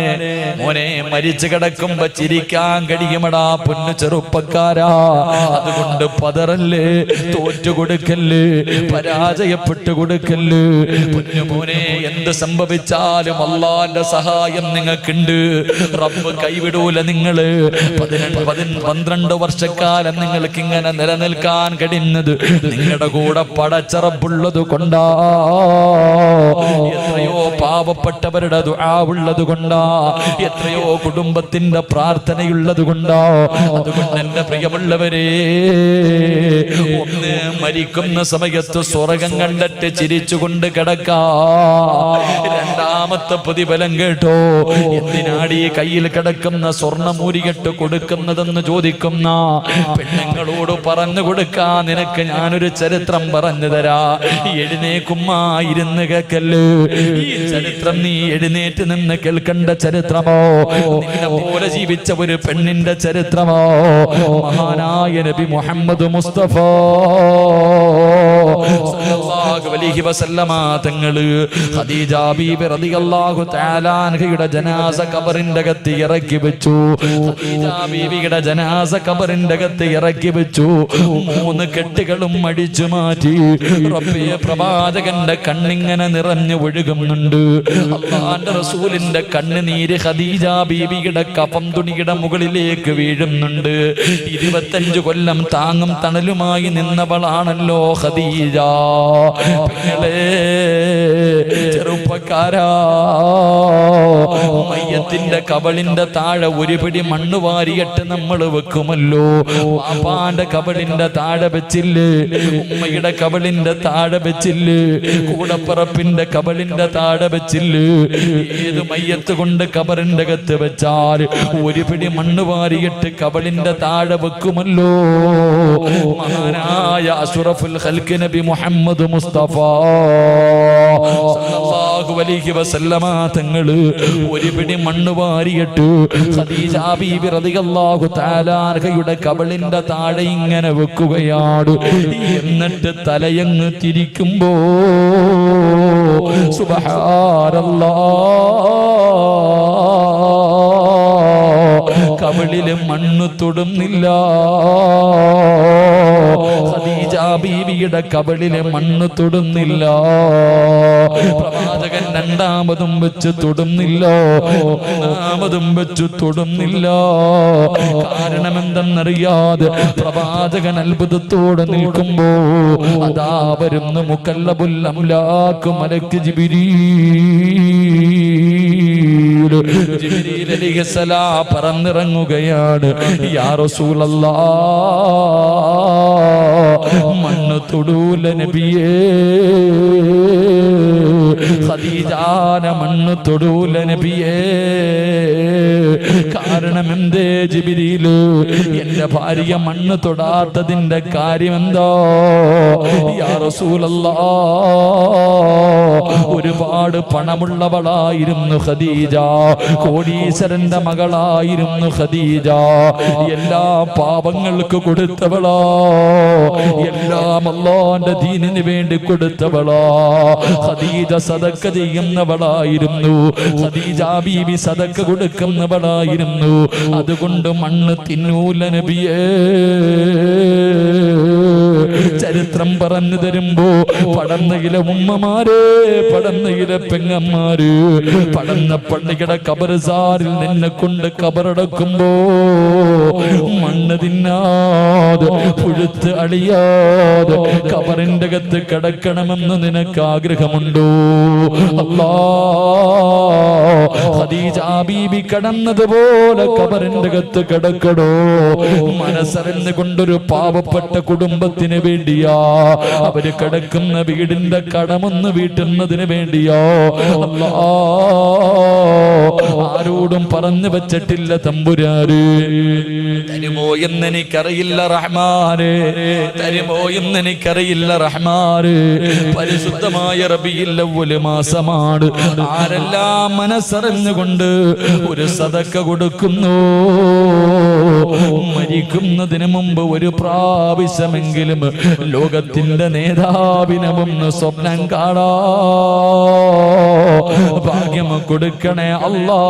മോനെ, മരിച്ചു കിടക്കുമ്പോ ചിരിക്കാൻ കഴിയുമടാ പൊന്നു ചെറുപ്പക്കാരാ. അതുകൊണ്ട് പതറല്ലേ, തോറ്റു കൊടുക്കല്ലേ, പരാജയപ്പെട്ടു കൊടുക്കല്ലേ. പൊന്നു മോനെ, എന്ത് സംഭവിച്ചാലും അല്ലാഹുവിന്റെ സഹായം നിങ്ങൾക്കുണ്ട്. റബ്ബ് കൈവിടൂല നിങ്ങള്. 12 വർഷക്കാലം നിങ്ങൾക്ക് ഇങ്ങനെ നിലനിൽക്കാൻ കഴിയുന്നത് നിങ്ങളുടെ കൂടെ പടച്ച റബ്ബുള്ളത് കൊണ്ടാ. എത്രയോ പാവപ്പെട്ടവരുടെ ദുആ ഉള്ളത് കൊണ്ടാ, എത്രയോ കുടുംബത്തിന്റെ പ്രാർത്ഥനയുള്ളത് കൊണ്ടാ. അതുകൊണ്ട് എന്റെ പ്രിയമുള്ളവരെ, ഒന്ന് മരിക്കുന്ന സമയത്ത് സ്വർഗം കണ്ടിട്ട് ചിരിച്ചുകൊണ്ട് കിടക്കാ. രണ്ടാമത്തെ പ്രതിഫലം കേട്ടോ, എന്തിനാടി കയ്യിൽ കിടക്കുന്ന സ്വർണ്ണമൂരികെട്ട് കൊടുക്കുന്നതെന്ന് ചോദിക്കുന്ന പെണ്ണുങ്ങളോട് പറഞ്ഞു കൊടുക്കാ. നിനക്ക് ഞാനൊരു ചരിത്രം പറഞ്ഞു തരാ, എഴുന്നേക്കുമ്മ ഇരുന്ന് കേക്കല്ലേ. ഈ ചരിത്രം നീ എഴുന്നേറ്റ് നിന്ന് കേൾക്കേണ്ട ചരിത്രമോ, നിന്നെ പോലെ ജീവിച്ച ഒരു പെണ്ണിന്റെ ചരിത്രമോ? മഹാനായ നബി മുഹമ്മദ് മുസ്തഫ സല്ലല്ലാഹു അലൈഹി വസല്ലമ തങ്ങള് ഖദീജ ബീബി റളിയല്ലാഹു തആല അൻഹയുടെ ജനാസ ഖബറിന്റെ അകത്ത് ഇറക്കി വെച്ചു. ഖദീജ ബീബിയുടെ ജനാസ ഖബറിന്റെ അകത്ത് ഇറക്കി വെച്ചു. 3 കെട്ടുകളും അടിച്ചു മാറ്റി. റബ്ബേ, പ്രവാചകന്റെ കണ്ണിങ്ങനെ നിറഞ്ഞു ഒഴുകുന്നുണ്ട്. അള്ളാന്റെ റസൂലിന്റെ കണ്ണുനീര് ഖദീജ ബീബിയുടെ കഫം തുണിയുടെ മുകളിലേക്ക് വീഴുന്നുണ്ട്. 25 കൊല്ലം താങ്ങും തണലുമായി നിന്നവളാണല്ലോ ഖദീജ. പെങ്ങളെ, ചെറുപ്പക്കാരാ, മയ്യത്തിന്റെ കബളിന്റെ താഴെ ഒരു പിടി മണ്ണ് വാരിയിട്ട് നമ്മൾ വെക്കുമല്ലോ. പാപ്പാന്റെ കബളിന്റെ താഴെ വെച്ചില്ലേ, ഉമ്മയുടെ കബളിന്റെ താഴെ വെച്ചില്ലേ, കൂടപ്പറപ്പിന്റെ കബളിന്റെ താഴെ വെച്ചില്ലേ. ഏത് മയ്യത്ത് കൊണ്ട് കബറിന്റെ അകത്ത് വെച്ചാൽ ഒരു പിടി മണ്ണ് വാരിയിട്ട് കബളിന്റെ താഴെ വെക്കുമല്ലോ. മഹാനായ അഷ്റഫുൽ ഖൽഖ് നബി മുഹമ്മദ് മുസ്തഫ സല്ലല്ലാഹു അലൈഹി വസല്ലമ തങ്ങള് ഒരു പിടി മണ്ണ് വാരിയിട്ട് ഖദീജ ബീബി റളിയല്ലാഹു തആല അൻഹയുടെ കബളിന്റെ താഴെ ഇങ്ങനെ വെക്കുകയാണ്. എന്നിട്ട് തലയങ്ങ് തിരിക്കുമ്പോ സുബ്ഹാനല്ലാഹ്, കബളില് മണ്ണ് തൊടുന്നില്ല. ഖദീജ ബീവിയുടെ കബളിലെ മണ്ണ് തൊടുന്നില്ല. പ്രവാചകൻ രണ്ടാമതും വെച്ച് തൊടുന്നില്ല, മൂന്നാമതും വെച്ച് തൊടുന്നില്ല. കാരണം എന്തെന്നറിയാതെ പ്രവാചകൻ അത്ഭുതത്തോടെ നിൽക്കുമ്പോ അതാ വരുന്നു മുക്കല്ലബുൽ അംലാക്ക് മലക്ക് ജിബ്രീൽ അലൈഹിസ്സലാം പറന്നിറങ്ങുകയാണ്. യാ റസൂലല്ലാഹ്, മണ്ണ് തൊടൂല നബിയേ, ഖദീജാന മണ്ണ് തൊടൂല നബിയേ. കാരണം എന്തേ ജിബ്രീല്? എന്റെ ഭാര്യ മണ്ണ് തൊടാത്തതിന്റെ കാര്യം എന്താ? യാ റസൂലല്ലാഹ്, ഒരുപാട് പണമുള്ളവളായിരുന്നു ഖദീജ, കോടീശ്വരന്റെ മകളായിരുന്നു ഖദീജ. എല്ലാ പാപങ്ങൾക്ക് കൊടുത്തവളാ, എല്ലാം അല്ലാഹുവിന്റെ ദീനിന് വേണ്ടി കൊടുത്തവളാ. ഖദീജ സദക്ക ചെയ്യുന്നവളായിരുന്നു, ഖദീജ ബീവി സദക്ക കൊടുക്കുന്നവളായിരുന്നു. അതുകൊണ്ട് മണ്ണ് തിന്നൂല നബിയേ. ചരിത്രം പറഞ്ഞു തരുമ്പോ പടന്നയിലെ ഉമ്മമാരെ, പടന്നയിലെ പെങ്ങന്മാര്, പടന്ന പള്ളിയുടെ കബർസാരിൽ നിന്നെ കൊണ്ട് കബറടക്കുമ്പോ മണ്ണ് തിന്നാതെ പുഴുത്ത് അളിയാതെ കബറിന്റെ അകത്ത് കിടക്കണമെന്ന് നിനക്ക് ആഗ്രഹമുണ്ടോ? അല്ലാഹ്, ഖദീജ ബീബി കടന്നതുപോലെ കബറിന്റെ അകത്ത് കിടക്കടോ? മനസ്സറിഞ്ഞു കൊണ്ടൊരു പാവപ്പെട്ട കുടുംബത്തിന് വേണ്ടിയാ, അവര് കിടക്കുന്ന വീടിന്റെ കടമൊന്ന് വീട്ടുന്നതിന് വേണ്ടിയോ അല്ലാഹ് ആരോടും പറഞ്ഞു വെച്ചിട്ടില്ല തമ്പുരാര്. തരുമോ എന്നെനിക്കറിയില്ല റഹ്മാനെ, തരുമോ എന്നെനിക്കറിയില്ല റഹ്മാന്. പരിശുദ്ധമായ റബീഉൽ അവ്വൽ മാസമാണ്. ആരെല്ലാം മനസ്സറിഞ്ഞുകൊണ്ട് ഒരു സദക്ക കൊടുക്കുന്നു, മരിക്കുന്നതിന് മുമ്പ് ഒരു പ്രാവശ്യമെങ്കിലും ലോകത്തിന്റെ നേതാവിനെ ഒന്ന് സ്വപ്നം കാണാ ഭാഗ്യം കൊടുക്കണേ അല്ലാ,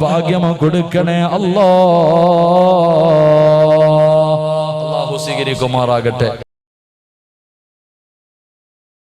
ഭാഗ്യം കൊടുക്കണേ അല്ലാ. അല്ലാഹു സ്വീകരിക്കുമാറാകട്ടെ.